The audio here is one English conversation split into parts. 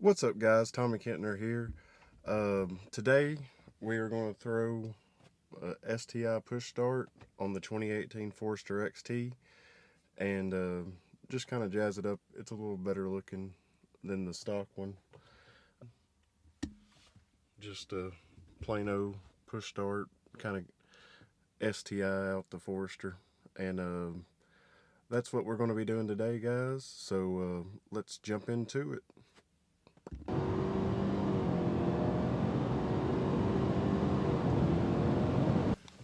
What's up, guys? Tommy Kentner here. Today we are going to throw a STI push start on the 2018 Forester XT and just kind of jazz it up. It's a little better looking than the stock one. Just a plain old push start, kind of STI out the Forester, and that's what we're going to be doing today, guys. So let's jump into it.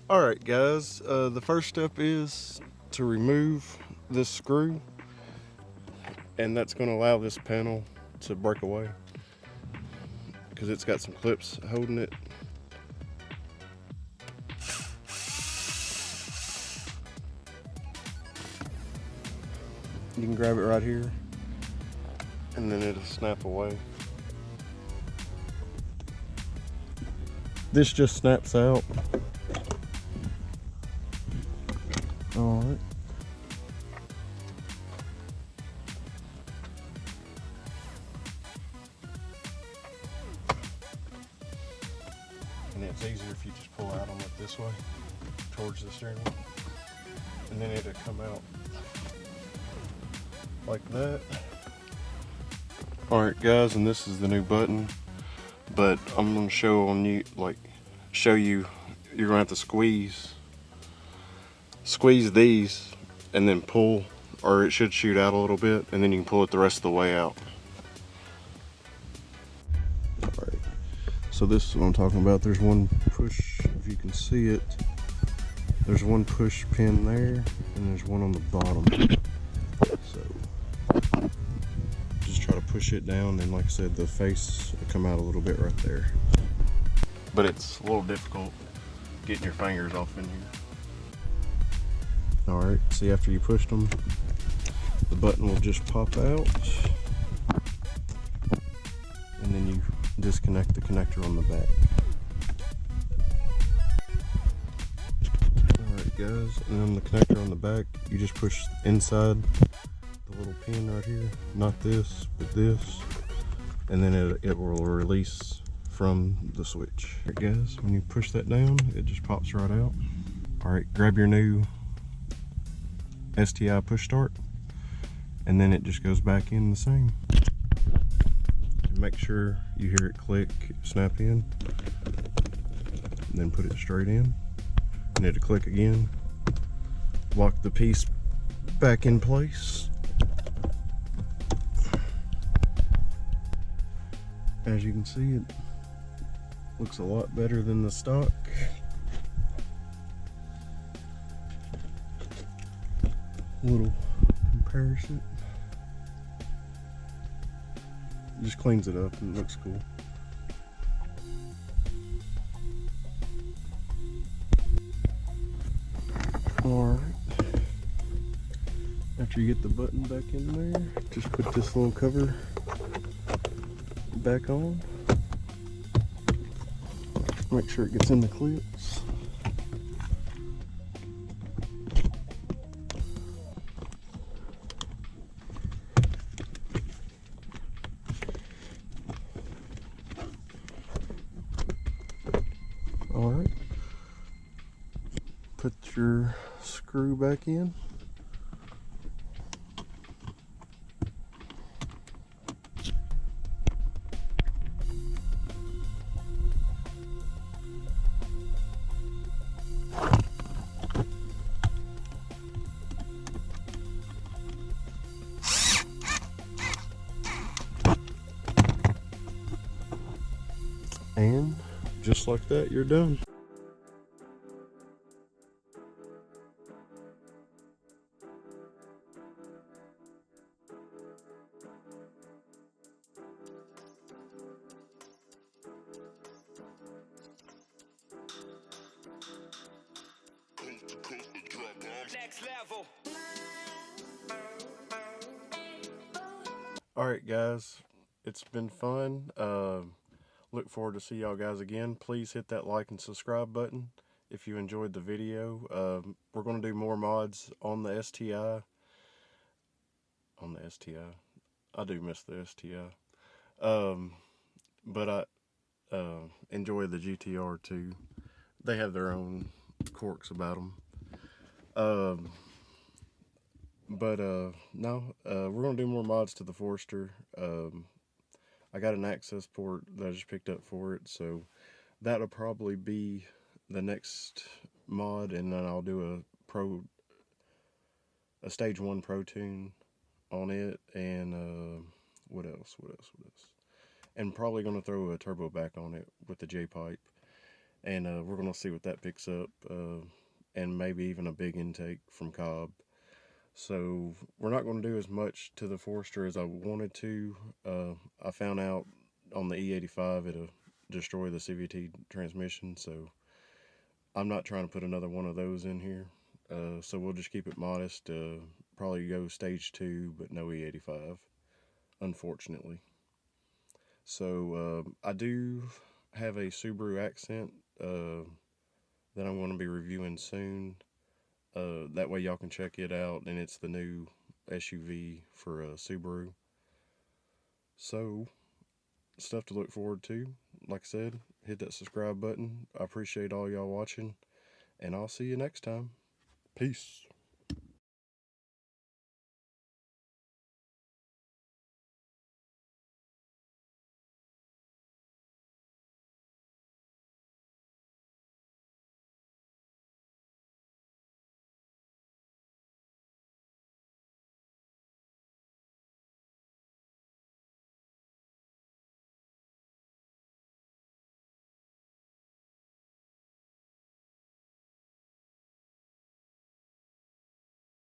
Alright guys, the first step is to remove this screw, and that's going to allow this panel to break away because it's got some clips holding it. You can grab it right here and then it'll snap away. This just snaps out. Alright. And it's easier if you just pull out on it this way towards the steering wheel. And then it'll come out like that. Alright guys, and this is the new button. But I'm gonna show you you're gonna have to squeeze these and then pull, or it should shoot out a little bit, and then you can pull it the rest of the way out. Alright, so this is what I'm talking about. There's one push, if you can see it, there's one push pin there and there's one on the bottom. So just try to push it down, and like I said, the face will come out a little bit right there. But it's a little difficult getting your fingers off in here. Alright, see, after you pushed them, the button will just pop out, and then you disconnect the connector on the back. Alright guys, and then the connector on the back, you just push inside the little pin right here, not this, but this, and then it will release from the switch. Alright guys, when you push that down, it just pops right out. Alright, grab your new STI push start, and then it just goes back in the same. And make sure you hear it click, snap in, and then put it straight in, and it'll click again, lock the piece back in place. As you can see, it looks a lot better than the stock. Little comparison. Just cleans it up and it looks cool. Alright. After you get the button back in there, just put this little cover back on. Make sure it gets in the clips. Alright, put your screw back in. And just like that, you're done. Next level. Alright guys, it's been fun. Look forward to see y'all guys again. Please hit that like and subscribe button if you enjoyed the video. We're going to do more mods on the STI. I do miss the STI. But I enjoy the GTR too. They have their own quirks about them. No, we're gonna do more mods to the Forester. I got an access port that I just picked up for it, so that'll probably be the next mod, and then I'll do a stage 1 Pro Tune on it, and what else? And probably gonna throw a turbo back on it with the J pipe, and we're gonna see what that picks up, and maybe even a big intake from Cobb. So we're not going to do as much to the Forester as I wanted to. I found out on the E85 it'll destroy the CVT transmission, so I'm not trying to put another one of those in here. So we'll just keep it modest. Probably go stage 2, but no E85, unfortunately. So I do have a Subaru Accent that I'm going to be reviewing soon. That way y'all can check it out, and it's the new SUV for Subaru. So, stuff to look forward to. Like I said, hit that subscribe button. I appreciate all y'all watching, and I'll see you next time. Peace.